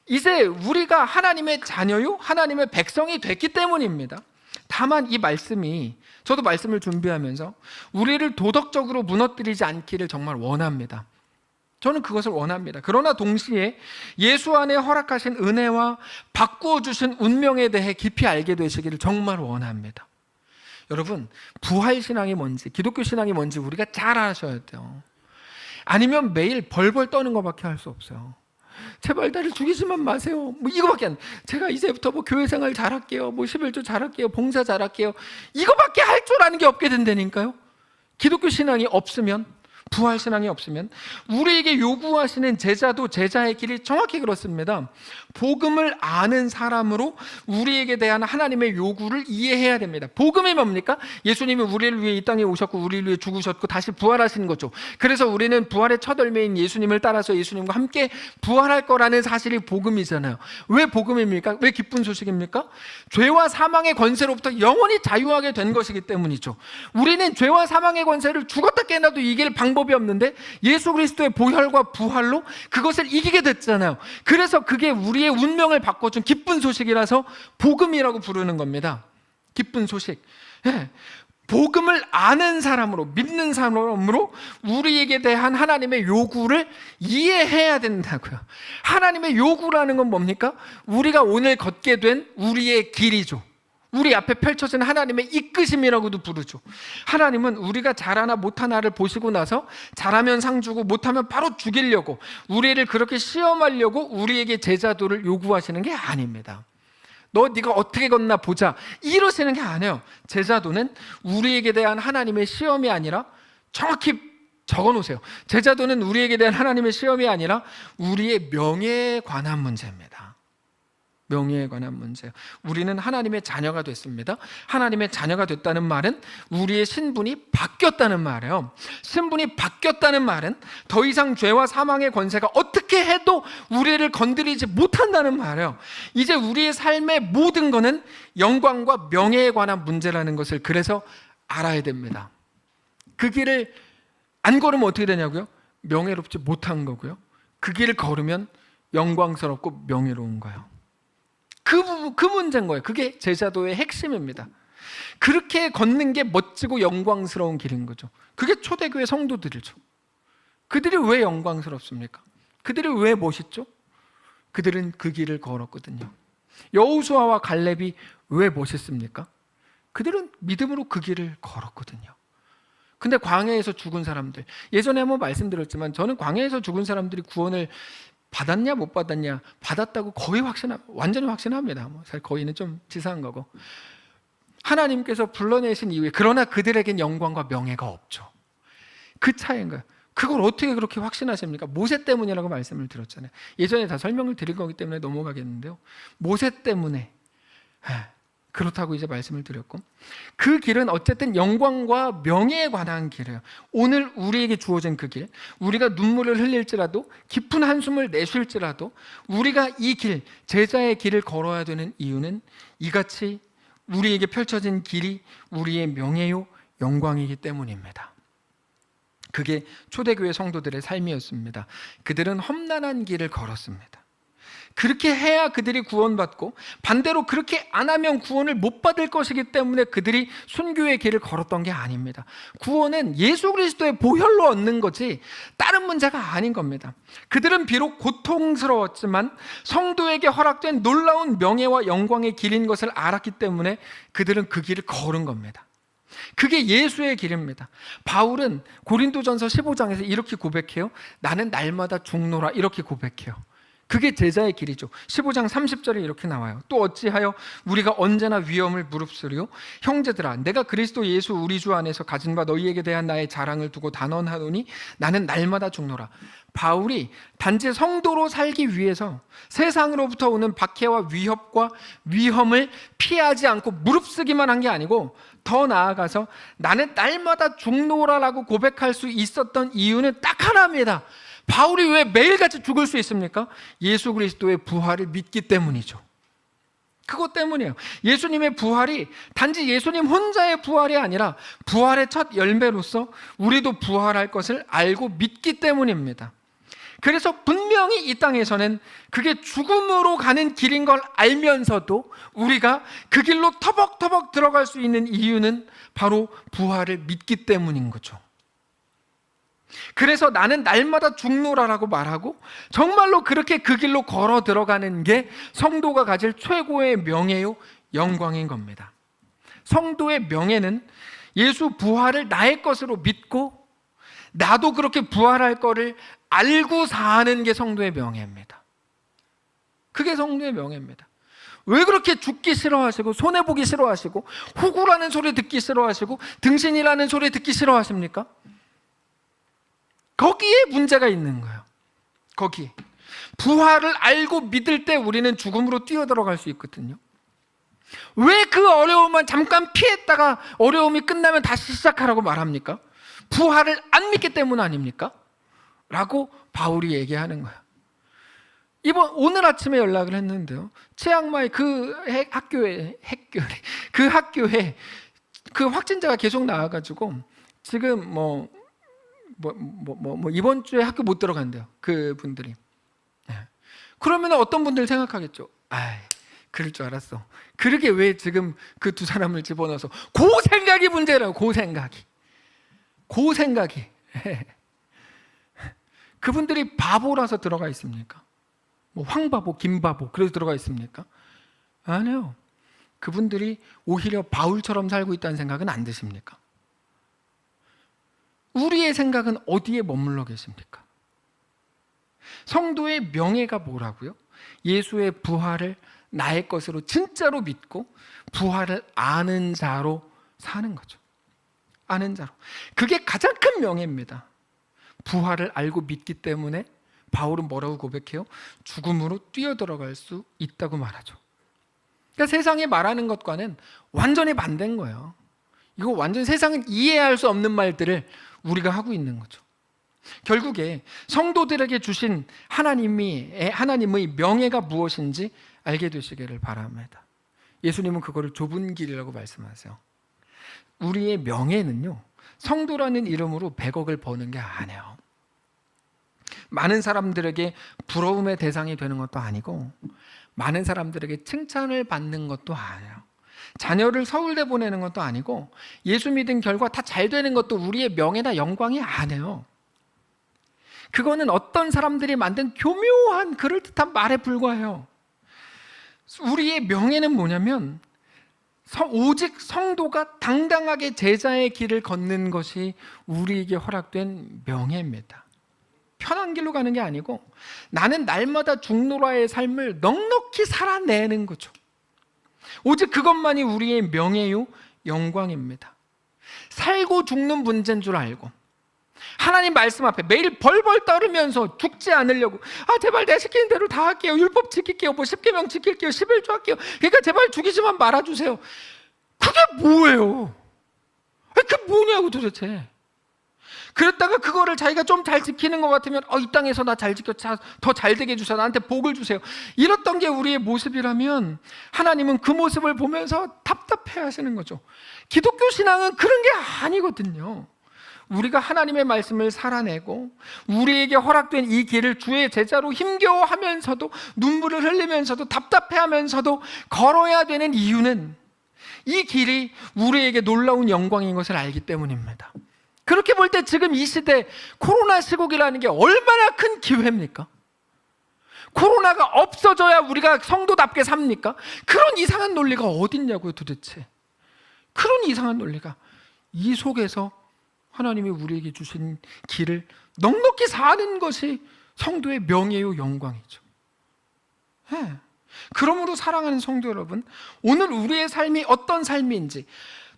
이제 우리가 하나님의 자녀요, 하나님의 백성이 됐기 때문입니다. 다만 이 말씀이, 저도 말씀을 준비하면서 우리를 도덕적으로 무너뜨리지 않기를 정말 원합니다. 저는 그것을 원합니다. 그러나 동시에 예수 안에 허락하신 은혜와 바꾸어 주신 운명에 대해 깊이 알게 되시기를 정말 원합니다. 여러분, 부활신앙이 뭔지, 기독교 신앙이 뭔지 우리가 잘 아셔야 돼요. 아니면 매일 벌벌 떠는 것밖에 할 수 없어요. 제발 나를 죽이지만 마세요. 뭐 이거밖에 안 돼. 제가 이제부터 뭐 교회 생활 잘할게요. 뭐 11조 잘할게요. 봉사 잘할게요. 이거밖에 할 줄 아는 게 없게 된다니까요. 기독교 신앙이 없으면, 부활 신앙이 없으면 우리에게 요구하시는 제자도 제자의 길이 정확히 그렇습니다. 복음을 아는 사람으로 우리에게 대한 하나님의 요구를 이해해야 됩니다. 복음이 뭡니까? 예수님이 우리를 위해 이 땅에 오셨고 우리를 위해 죽으셨고 다시 부활하신 거죠. 그래서 우리는 부활의 첫 열매인 예수님을 따라서 예수님과 함께 부활할 거라는 사실이 복음이잖아요. 왜 복음입니까? 왜 기쁜 소식입니까? 죄와 사망의 권세로부터 영원히 자유하게 된 것이기 때문이죠. 우리는 죄와 사망의 권세를 죽었다 깨어나도 이길 방법이 없는데 예수 그리스도의 보혈과 부활로 그것을 이기게 됐잖아요. 그래서 그게 우리의 운명을 바꿔준 기쁜 소식이라서 복음이라고 부르는 겁니다. 기쁜 소식. 예. 복음을 아는 사람으로, 믿는 사람으로 우리에게 대한 하나님의 요구를 이해해야 된다고요. 하나님의 요구라는 건 뭡니까? 우리가 오늘 걷게 된 우리의 길이죠. 우리 앞에 펼쳐진 하나님의 이끄심이라고도 부르죠. 하나님은 우리가 잘하나 못하나를 보시고 나서 잘하면 상 주고 못하면 바로 죽이려고, 우리를 그렇게 시험하려고 우리에게 제자도를 요구하시는 게 아닙니다. 네가 어떻게 걷나 보자 이러시는 게 아니에요. 제자도는 우리에게 대한 하나님의 시험이 아니라, 정확히 적어놓으세요. 제자도는 우리에게 대한 하나님의 시험이 아니라 우리의 명예에 관한 문제입니다. 명예에 관한 문제예요. 우리는 하나님의 자녀가 됐습니다. 하나님의 자녀가 됐다는 말은 우리의 신분이 바뀌었다는 말이에요. 신분이 바뀌었다는 말은 더 이상 죄와 사망의 권세가 어떻게 해도 우리를 건드리지 못한다는 말이에요. 이제 우리의 삶의 모든 것은 영광과 명예에 관한 문제라는 것을 그래서 알아야 됩니다. 그 길을 안 걸으면 어떻게 되냐고요? 명예롭지 못한 거고요. 그 길을 걸으면 영광스럽고 명예로운 거예요. 그 문제인 거예요. 그게 제자도의 핵심입니다. 그렇게 걷는 게 멋지고 영광스러운 길인 거죠. 그게 초대교회 성도들이죠. 그들이 왜 영광스럽습니까? 그들이 왜 멋있죠? 그들은 그 길을 걸었거든요. 여호수아와 갈렙이 왜 멋있습니까? 그들은 믿음으로 그 길을 걸었거든요. 근데 광야에서 죽은 사람들, 예전에 한번 말씀드렸지만 저는 광야에서 죽은 사람들이 구원을 받았냐 못 받았냐, 받았다고 거의 완전히 확신합니다. 사실 거의는 좀 치사한 거고, 하나님께서 불러내신 이후에 그러나 그들에겐 영광과 명예가 없죠. 그 차이인 거예요. 그걸 어떻게 그렇게 확신하십니까? 모세 때문이라고 말씀을 드렸잖아요. 예전에 다 설명을 드린 거기 때문에 넘어가겠는데요. 모세 때문에 그렇다고 이제 말씀을 드렸고, 그 길은 어쨌든 영광과 명예에 관한 길이에요. 오늘 우리에게 주어진 그 길, 우리가 눈물을 흘릴지라도 깊은 한숨을 내쉴지라도 우리가 이 길, 제자의 길을 걸어야 되는 이유는 이같이 우리에게 펼쳐진 길이 우리의 명예요 영광이기 때문입니다. 그게 초대교회 성도들의 삶이었습니다. 그들은 험난한 길을 걸었습니다. 그렇게 해야 그들이 구원받고, 반대로 그렇게 안 하면 구원을 못 받을 것이기 때문에 그들이 순교의 길을 걸었던 게 아닙니다. 구원은 예수 그리스도의 보혈로 얻는 거지 다른 문제가 아닌 겁니다. 그들은 비록 고통스러웠지만 성도에게 허락된 놀라운 명예와 영광의 길인 것을 알았기 때문에 그들은 그 길을 걸은 겁니다. 그게 예수의 길입니다. 바울은 고린도전서 15장에서 이렇게 고백해요. 나는 날마다 죽노라, 이렇게 고백해요. 그게 제자의 길이죠. 15장 30절에 이렇게 나와요. 또 어찌하여 우리가 언제나 위험을 무릅쓰리요? 형제들아, 내가 그리스도 예수 우리 주 안에서 가진 바 너희에게 대한 나의 자랑을 두고 단언하노니 나는 날마다 죽노라. 바울이 단지 성도로 살기 위해서 세상으로부터 오는 박해와 위협과 위험을 피하지 않고 무릅쓰기만 한 게 아니고, 더 나아가서 나는 날마다 죽노라라고 고백할 수 있었던 이유는 딱 하나입니다. 바울이 왜 매일같이 죽을 수 있습니까? 예수 그리스도의 부활을 믿기 때문이죠. 그것 때문이에요. 예수님의 부활이 단지 예수님 혼자의 부활이 아니라 부활의 첫 열매로서 우리도 부활할 것을 알고 믿기 때문입니다. 그래서 분명히 이 땅에서는 그게 죽음으로 가는 길인 걸 알면서도 우리가 그 길로 터벅터벅 들어갈 수 있는 이유는 바로 부활을 믿기 때문인 거죠. 그래서 나는 날마다 죽노라라고 말하고 정말로 그렇게 그 길로 걸어 들어가는 게 성도가 가질 최고의 명예요, 영광인 겁니다. 성도의 명예는 예수 부활을 나의 것으로 믿고 나도 그렇게 부활할 거를 알고 사는 게 성도의 명예입니다. 그게 성도의 명예입니다. 왜 그렇게 죽기 싫어하시고 손해보기 싫어하시고 호구라는 소리 듣기 싫어하시고 등신이라는 소리 듣기 싫어하십니까? 거기에 문제가 있는 거예요. 거기에. 부활을 알고 믿을 때 우리는 죽음으로 뛰어들어갈 수 있거든요. 왜 그 어려움만 잠깐 피했다가 어려움이 끝나면 다시 시작하라고 말합니까? 부활을 안 믿기 때문 아닙니까? 라고 바울이 얘기하는 거예요. 오늘 아침에 연락을 했는데요, 최악마의 그 학교에 그 확진자가 계속 나와가지고 지금 이번 주에 학교 못 들어간대요, 그 분들이. 그러면 어떤 분들 생각하겠죠. 그럴 줄 알았어. 그러게 왜 지금 그 두 사람을 집어넣어서. 그 생각이 문제라고. 그 생각이. 그분들이 바보라서 들어가 있습니까? 황바보, 김바보 그래서 들어가 있습니까? 아니요. 그분들이 오히려 바울처럼 살고 있다는 생각은 안 드십니까? 우리의 생각은 어디에 머물러 계십니까? 성도의 명예가 뭐라고요? 예수의 부활을 나의 것으로 진짜로 믿고 부활을 아는 자로 사는 거죠. 아는 자로. 그게 가장 큰 명예입니다. 부활을 알고 믿기 때문에 바울은 뭐라고 고백해요? 죽음으로 뛰어들어갈 수 있다고 말하죠. 그러니까 세상이 말하는 것과는 완전히 반대인 거예요. 이거 완전 세상은 이해할 수 없는 말들을 우리가 하고 있는 거죠. 결국에 성도들에게 주신 하나님의 명예가 무엇인지 알게 되시기를 바랍니다. 예수님은 그거를 좁은 길이라고 말씀하세요. 우리의 명예는요, 성도라는 이름으로 100억을 버는 게 아니에요. 많은 사람들에게 부러움의 대상이 되는 것도 아니고 많은 사람들에게 칭찬을 받는 것도 아니에요. 자녀를 서울대 보내는 것도 아니고 예수 믿은 결과 다 잘 되는 것도 우리의 명예나 영광이 아니에요. 그거는 어떤 사람들이 만든 교묘한 그럴듯한 말에 불과해요. 우리의 명예는 뭐냐면 오직 성도가 당당하게 제자의 길을 걷는 것이 우리에게 허락된 명예입니다. 편한 길로 가는 게 아니고 나는 날마다 죽노라의 삶을 넉넉히 살아내는 거죠. 오직 그것만이 우리의 명예요, 영광입니다. 살고 죽는 문제인 줄 알고 하나님 말씀 앞에 매일 벌벌 떨으면서 죽지 않으려고 제발 내 시키는 대로 다 할게요. 율법 지킬게요. 10계명 지킬게요. 11조 할게요. 그러니까 제발 죽이지만 말아주세요. 그게 뭐예요? 그게 뭐냐고 도대체. 그랬다가 그거를 자기가 좀 잘 지키는 것 같으면 이 땅에서 나 잘 지켜, 더 잘 되게 해주세요. 나한테 복을 주세요. 이랬던 게 우리의 모습이라면 하나님은 그 모습을 보면서 답답해 하시는 거죠. 기독교 신앙은 그런 게 아니거든요. 우리가 하나님의 말씀을 살아내고 우리에게 허락된 이 길을 주의 제자로 힘겨워하면서도 눈물을 흘리면서도 답답해하면서도 걸어야 되는 이유는 이 길이 우리에게 놀라운 영광인 것을 알기 때문입니다. 그렇게 볼 때 지금 이 시대 코로나 시국이라는 게 얼마나 큰 기회입니까? 코로나가 없어져야 우리가 성도답게 삽니까? 그런 이상한 논리가 어딨냐고요 도대체. 그런 이상한 논리가. 이 속에서 하나님이 우리에게 주신 길을 넉넉히 사는 것이 성도의 명예요 영광이죠. 예. 그러므로 사랑하는 성도 여러분, 오늘 우리의 삶이 어떤 삶인지,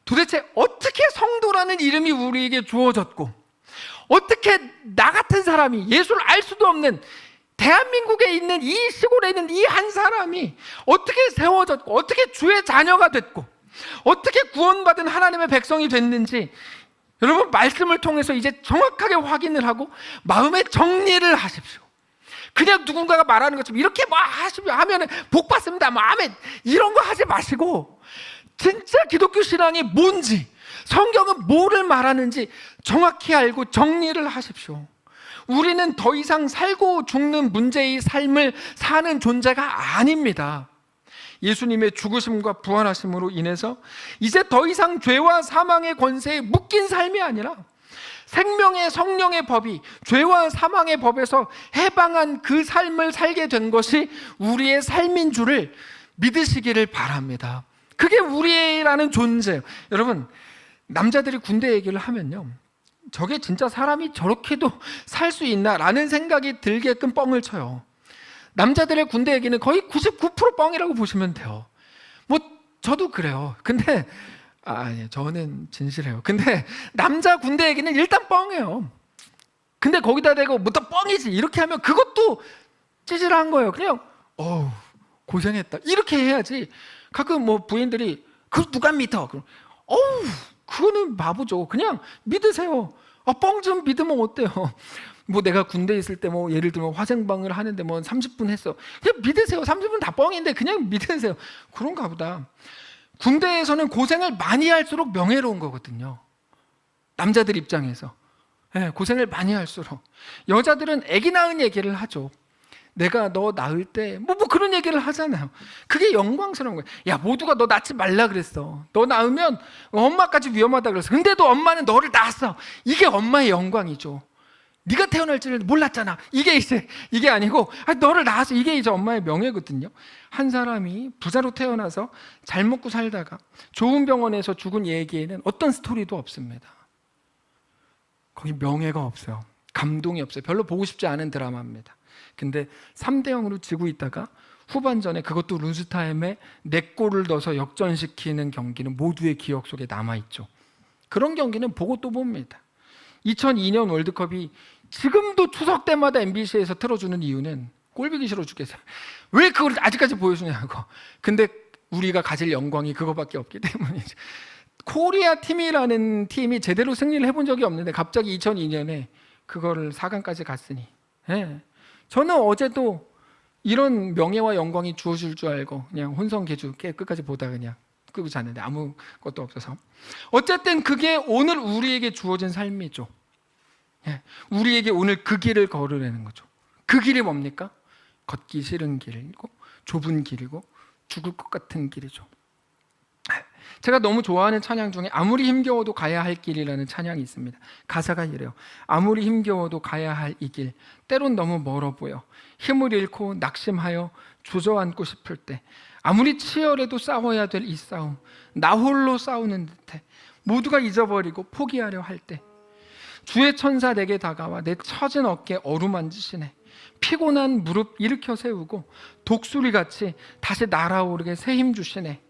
도대체 어떻게 성도라는 이름이 우리에게 주어졌고, 어떻게 나 같은 사람이, 예수를 알 수도 없는 대한민국에 있는 이 시골에 있는 이 한 사람이 어떻게 세워졌고, 어떻게 주의 자녀가 됐고, 어떻게 구원받은 하나님의 백성이 됐는지, 여러분 말씀을 통해서 이제 정확하게 확인을 하고 마음의 정리를 하십시오. 그냥 누군가가 말하는 것처럼 이렇게 뭐 하면 복 받습니다, 뭐 아멘, 이런 거 하지 마시고, 진짜 기독교 신앙이 뭔지, 성경은 뭐를 말하는지 정확히 알고 정리를 하십시오. 우리는 더 이상 살고 죽는 문제의 삶을 사는 존재가 아닙니다. 예수님의 죽으심과 부활하심으로 인해서 이제 더 이상 죄와 사망의 권세에 묶인 삶이 아니라 생명의 성령의 법이 죄와 사망의 법에서 해방한 그 삶을 살게 된 것이 우리의 삶인 줄을 믿으시기를 바랍니다. 그게 우리라는 존재예요. 여러분, 남자들이 군대 얘기를 하면요, 저게 진짜 사람이 저렇게도 살 수 있나 라는 생각이 들게끔 뻥을 쳐요. 남자들의 군대 얘기는 거의 99% 뻥이라고 보시면 돼요. 뭐 저도 그래요. 근데 아니, 저는 진실해요. 근데 남자 군대 얘기는 일단 뻥이에요. 근데 거기다 대고 뭐 또 뻥이지 이렇게 하면 그것도 찌질한 거예요. 그냥 어우 고생했다 이렇게 해야지. 가끔 뭐 부인들이 그걸 누가 믿어? 그럼 어우 그거는 바보죠. 그냥 믿으세요. 뻥 좀 믿으면 어때요? 뭐 내가 군대에 있을 때 뭐 예를 들면 화생방을 하는데 뭐 30분 했어. 그냥 믿으세요. 30분 다 뻥인데 그냥 믿으세요. 그런가 보다. 군대에서는 고생을 많이 할수록 명예로운 거거든요. 남자들 입장에서. 네, 고생을 많이 할수록. 여자들은 아기 낳은 얘기를 하죠. 내가 너 낳을 때 뭐 그런 얘기를 하잖아요. 그게 영광스러운 거예요. 야, 모두가 너 낳지 말라 그랬어. 너 낳으면 엄마까지 위험하다 그랬어. 근데도 엄마는 너를 낳았어. 이게 엄마의 영광이죠. 네가 태어날 줄을 몰랐잖아. 이게 아니고 너를 낳아서 이게 이제 엄마의 명예거든요. 한 사람이 부자로 태어나서 잘 먹고 살다가 좋은 병원에서 죽은 얘기에는 어떤 스토리도 없습니다. 거기 명예가 없어요. 감동이 없어요. 별로 보고 싶지 않은 드라마입니다. 근데 3대0으로 지고 있다가 후반전에 그것도 룬스타임에 4골을 넣어서 역전시키는 경기는 모두의 기억 속에 남아있죠. 그런 경기는 보고 또 봅니다. 2002년 월드컵이 지금도 추석 때마다 MBC에서 틀어주는 이유는 꼴보기 싫어 죽겠어요. 왜 그걸 아직까지 보여주냐고. 근데 우리가 가질 영광이 그거밖에 없기 때문이죠. 코리아 팀이라는 팀이 제대로 승리를 해본 적이 없는데 갑자기 2002년에 그거를 4강까지 갔으니, 예. 저는 어제도 이런 명예와 영광이 주어질 줄 알고 그냥 혼성개주 끝까지 보다 그냥 끄고 잤는데 아무것도 없어서. 어쨌든 그게 오늘 우리에게 주어진 삶이죠. 예, 우리에게 오늘 그 길을 걸으라는 거죠. 그 길이 뭡니까? 걷기 싫은 길이고 좁은 길이고 죽을 것 같은 길이죠. 제가 너무 좋아하는 찬양 중에 아무리 힘겨워도 가야 할 길이라는 찬양이 있습니다. 가사가 이래요. 아무리 힘겨워도 가야 할 이 길, 때론 너무 멀어 보여. 힘을 잃고 낙심하여 주저앉고 싶을 때, 아무리 치열해도 싸워야 될 이 싸움, 나 홀로 싸우는 듯해. 모두가 잊어버리고 포기하려 할 때, 주의 천사 내게 다가와 내 처진 어깨 어루만지시네. 피곤한 무릎 일으켜 세우고 독수리같이 다시 날아오르게 새 힘 주시네.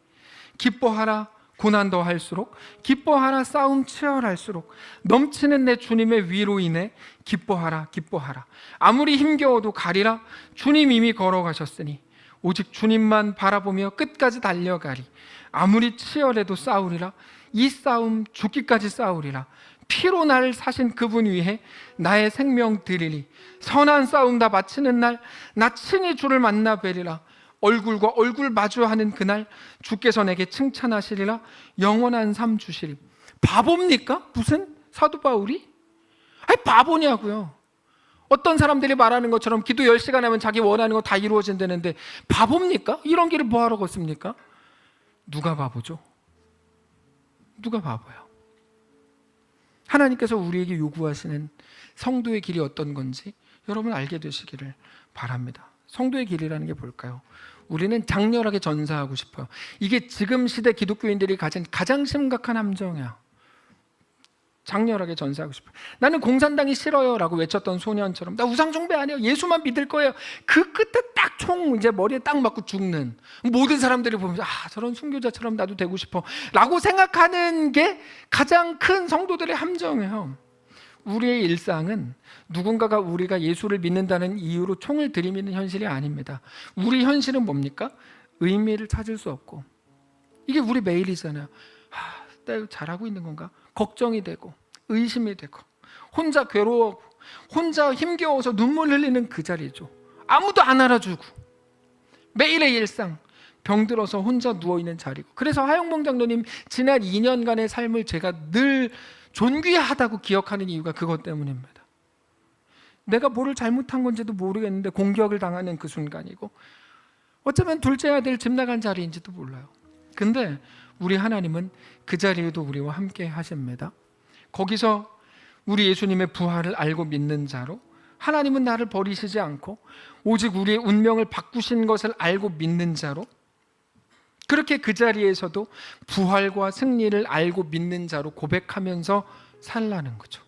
기뻐하라, 고난 더할수록, 기뻐하라, 싸움 치열할수록, 넘치는 내 주님의 위로 인해 기뻐하라, 기뻐하라. 아무리 힘겨워도 가리라, 주님 이미 걸어가셨으니 오직 주님만 바라보며 끝까지 달려가리. 아무리 치열해도 싸우리라, 이 싸움 죽기까지 싸우리라. 피로 나를 사신 그분 위해 나의 생명 드리리. 선한 싸움 다 마치는 날 나 친히 주를 만나 뵈리라. 얼굴과 얼굴 마주하는 그날 주께서 내게 칭찬하시리라. 영원한 삶 주시리. 바보입니까? 무슨 사도 바울이? 아니 바보냐고요. 어떤 사람들이 말하는 것처럼 기도 10시간 하면 자기 원하는 거 다 이루어진다는데 바보입니까? 이런 길을 뭐하러 걷습니까? 누가 바보죠? 누가 바보예요? 하나님께서 우리에게 요구하시는 성도의 길이 어떤 건지 여러분 알게 되시기를 바랍니다. 성도의 길이라는 게 뭘까요? 우리는 장렬하게 전사하고 싶어요. 이게 지금 시대 기독교인들이 가진 가장 심각한 함정이야. 장렬하게 전사하고 싶어요. 나는 공산당이 싫어요 라고 외쳤던 소년처럼 나 우상숭배 안 해요, 예수만 믿을 거예요. 그 끝에 딱 총 이제 머리에 딱 맞고 죽는 모든 사람들이 보면서 저런 순교자처럼 나도 되고 싶어 라고 생각하는 게 가장 큰 성도들의 함정이에요. 우리의 일상은 누군가가 우리가 예수를 믿는다는 이유로 총을 들이미는 현실이 아닙니다. 우리 현실은 뭡니까? 의미를 찾을 수 없고, 이게 우리 매일이잖아요. 나 이거 잘하고 있는 건가? 걱정이 되고 의심이 되고 혼자 괴로워하고 혼자 힘겨워서 눈물 흘리는 그 자리죠. 아무도 안 알아주고 매일의 일상, 병들어서 혼자 누워있는 자리고. 그래서 하영봉 장로님 지난 2년간의 삶을 제가 늘 존귀하다고 기억하는 이유가 그것 때문입니다. 내가 뭐를 잘못한 건지도 모르겠는데 공격을 당하는 그 순간이고, 어쩌면 둘째 아들 집 나간 자리인지도 몰라요. 근데 우리 하나님은 그 자리에도 우리와 함께 하십니다. 거기서 우리 예수님의 부활을 알고 믿는 자로, 하나님은 나를 버리시지 않고 오직 우리의 운명을 바꾸신 것을 알고 믿는 자로, 그렇게 그 자리에서도 부활과 승리를 알고 믿는 자로 고백하면서 살라는 거죠.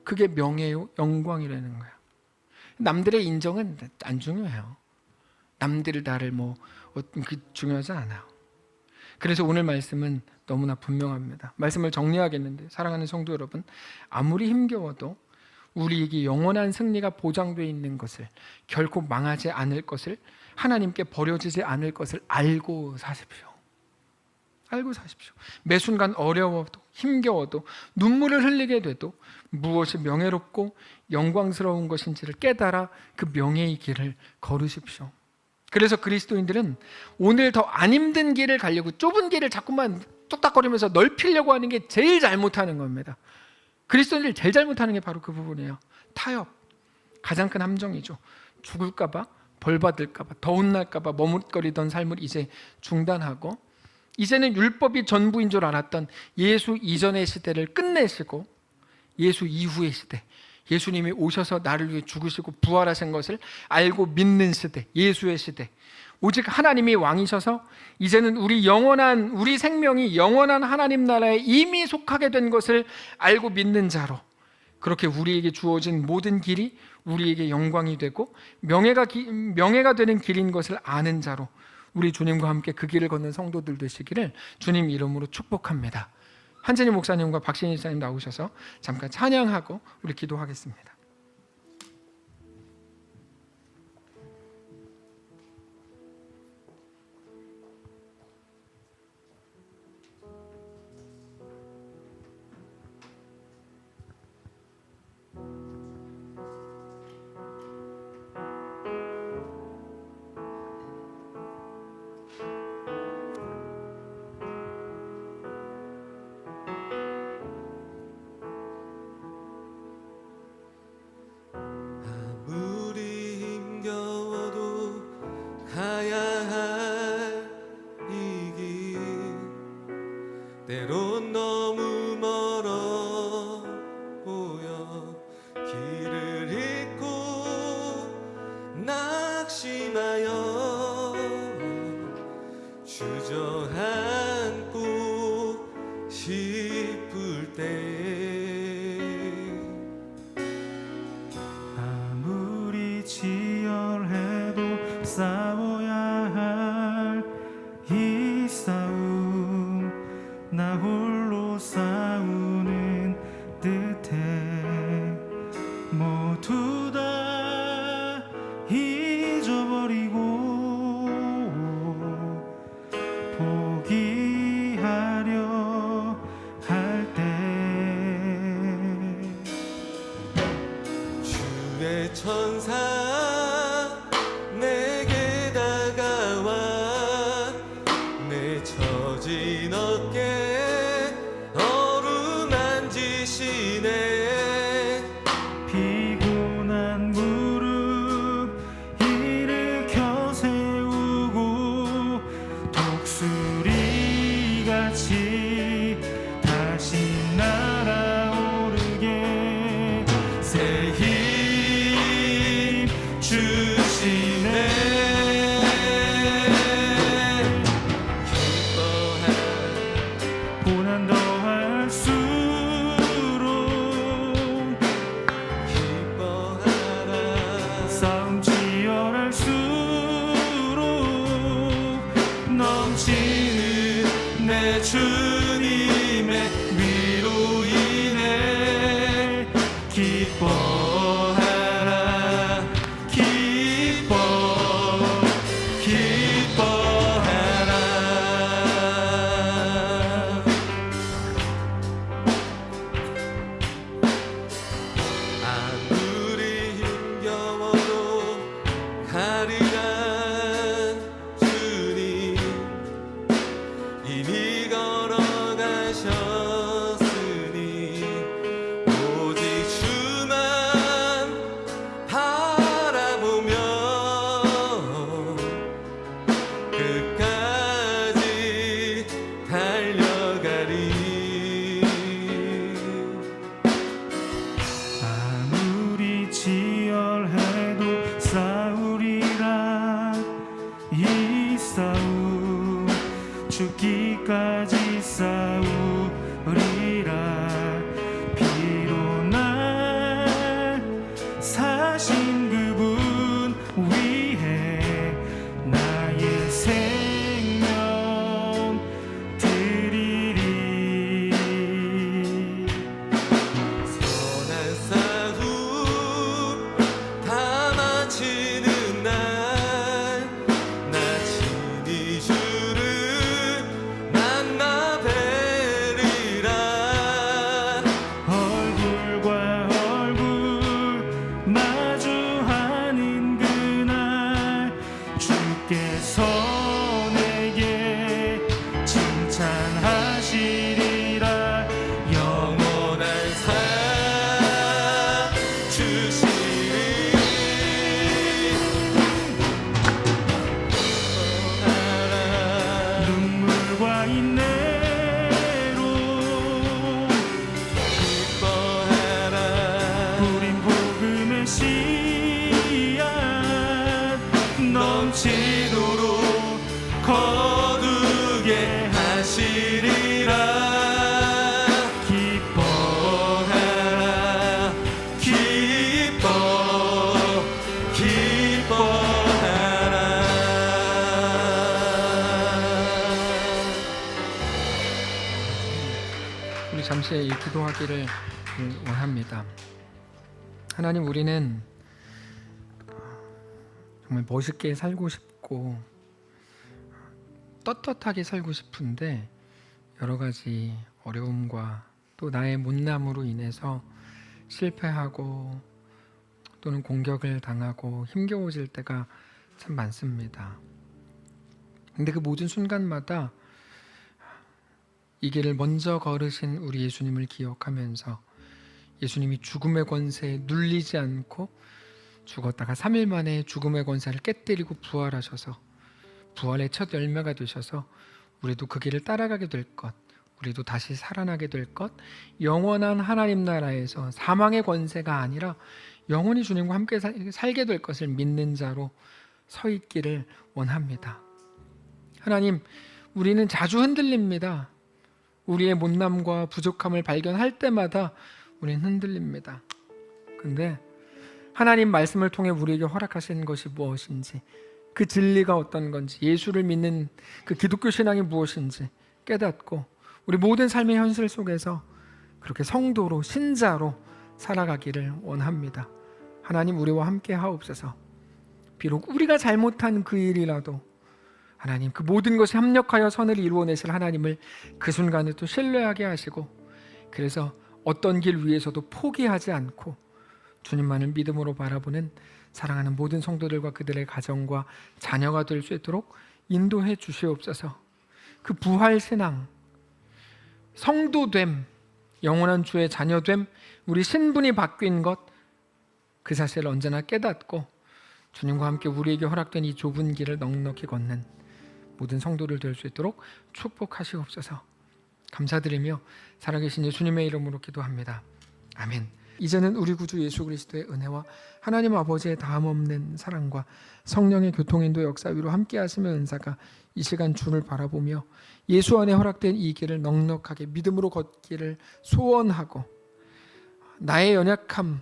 그게 명예요, 영광이라는 거야. 남들의 인정은 안 중요해요. 남들 나를 중요하지 않아요. 그래서 오늘 말씀은 너무나 분명합니다. 말씀을 정리하겠는데, 사랑하는 성도 여러분, 아무리 힘겨워도 우리에게 영원한 승리가 보장되어 있는 것을, 결코 망하지 않을 것을, 하나님께 버려지지 않을 것을 알고 사십시오. 알고 사십시오. 매 순간 어려워도 힘겨워도 눈물을 흘리게 돼도 무엇이 명예롭고 영광스러운 것인지를 깨달아 그 명예의 길을 걸으십시오. 그래서 그리스도인들은 오늘 더 안 힘든 길을 가려고 좁은 길을 자꾸만 뚝딱거리면서 넓히려고 하는 게 제일 잘못하는 겁니다. 그리스도인들이 제일 잘못하는 게 바로 그 부분이에요. 타협, 가장 큰 함정이죠. 죽을까 봐, 벌 받을까 봐, 더 혼날까 봐 머뭇거리던 삶을 이제 중단하고, 이제는 율법이 전부인 줄 알았던 예수 이전의 시대를 끝내시고 예수 이후의 시대, 예수님이 오셔서 나를 위해 죽으시고 부활하신 것을 알고 믿는 시대, 예수의 시대, 오직 하나님이 왕이셔서 이제는 우리 생명이 영원한 하나님 나라에 이미 속하게 된 것을 알고 믿는 자로, 그렇게 우리에게 주어진 모든 길이 우리에게 영광이 되고 명예가 되는 길인 것을 아는 자로 우리 주님과 함께 그 길을 걷는 성도들 되시기를 주님 이름으로 축복합니다. 한진희 목사님과 박신희 목사님 나오셔서 잠깐 찬양하고 우리 기도하겠습니다. 때론 너무 멀어 보여 길을 잃고 낙심하여 주저앉고 싶을 때 아무리 치열해도 싸워야 할 이 싸움 나 홀로 싸우는 듯해 모두 다 잊어버리고 포기하려 할 때 주의 천사 내게 다가와 내 처진 어깨 어루만지시네 피곤한 무릎 일으켜 세우고 독수리같이 다시 날아오르게 새 힘 주님의 위로 인해 기뻐하라 기뻐하라. 아무리 힘겨워도 가리란 주님 이미 걸어가셨으니 오직 주만 바라보며 끝까지 달려가리. 아무리 치열해도 싸우리라 이 싸움 죽기까지 싸우리라. 비록 날 사신 그분 위해 나의 생명 드리리. 선한 싸움 다 마치는 날 나 친히 주를 만나 뵈리라. 얼굴과 얼굴 마주하는 그날 주께서 내게 칭찬하시리라. 영원한 상 주시리. 눈물과 인내로 기뻐하라. 우린 복음의 씨앗 넘치도록 거두게 하시리라. 기뻐하라 기뻐하라. 우리 잠시 기도하기를 원합니다. 하나님, 우리는 정말 멋있게 살고 싶고 떳떳하게 살고 싶은데 여러 가지 어려움과 또 나의 못남으로 인해서 실패하고 또는 공격을 당하고 힘겨워질 때가 참 많습니다. 근데 그 모든 순간마다 이 길을 먼저 걸으신 우리 예수님을 기억하면서 예수님이 죽음의 권세에 눌리지 않고 죽었다가 3일 만에 죽음의 권세를 깨뜨리고 부활하셔서 부활의 첫 열매가 되셔서 우리도 그 길을 따라가게 될 것, 우리도 다시 살아나게 될 것, 영원한 하나님 나라에서 사망의 권세가 아니라 영원히 주님과 함께 살게 될 것을 믿는 자로 서 있기를 원합니다. 하나님, 우리는 자주 흔들립니다. 우리의 못남과 부족함을 발견할 때마다 우리는 흔들립니다. 근데 하나님 말씀을 통해 우리에게 허락하신 것이 무엇인지, 그 진리가 어떤 건지, 예수를 믿는 그 기독교 신앙이 무엇인지 깨닫고 우리 모든 삶의 현실 속에서 그렇게 성도로, 신자로 살아가기를 원합니다. 하나님, 우리와 함께 하옵소서. 비록 우리가 잘못한 그 일이라도 하나님, 그 모든 것이 합력하여 선을 이루어내실 하나님을 그 순간에 또 신뢰하게 하시고, 그래서 어떤 길 위에서도 포기하지 않고 주님만을 믿음으로 바라보는 사랑하는 모든 성도들과 그들의 가정과 자녀가 될 수 있도록 인도해 주시옵소서. 그 부활신앙, 성도됨, 영원한 주의 자녀됨, 우리 신분이 바뀐 것, 그 사실을 언제나 깨닫고 주님과 함께 우리에게 허락된 이 좁은 길을 넉넉히 걷는 모든 성도들 될 수 있도록 축복하시옵소서. 감사드리며 살아계신 예수님의 이름으로 기도합니다. 아멘. 이제는 우리 구주 예수 그리스도의 은혜와 하나님 아버지의 다함없는 사랑과 성령의 교통인도 역사 위로 함께 하시며 은사가 이 시간 주를 바라보며 예수 안에 허락된 이 길을 넉넉하게 믿음으로 걷기를 소원하고, 나의 연약함,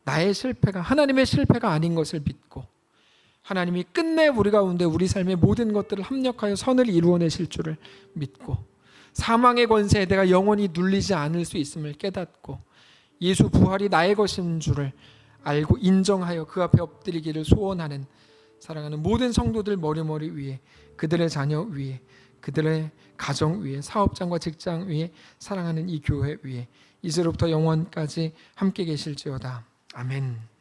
나의 실패가 하나님의 실패가 아닌 것을 믿고, 하나님이 끝내 우리 가운데 우리 삶의 모든 것들을 합력하여 선을 이루어내실 줄을 믿고, 사망의 권세에 내가 영원히 눌리지 않을 수 있음을 깨닫고 예수 부활이 나의 것인 줄을 알고 인정하여 그 앞에 엎드리기를 소원하는 사랑하는 모든 성도들 머리머리 위에, 그들의 자녀 위에, 그들의 가정 위에, 사업장과 직장 위에, 사랑하는 이 교회 위에 이제로부터 영원까지 함께 계실지어다. 아멘.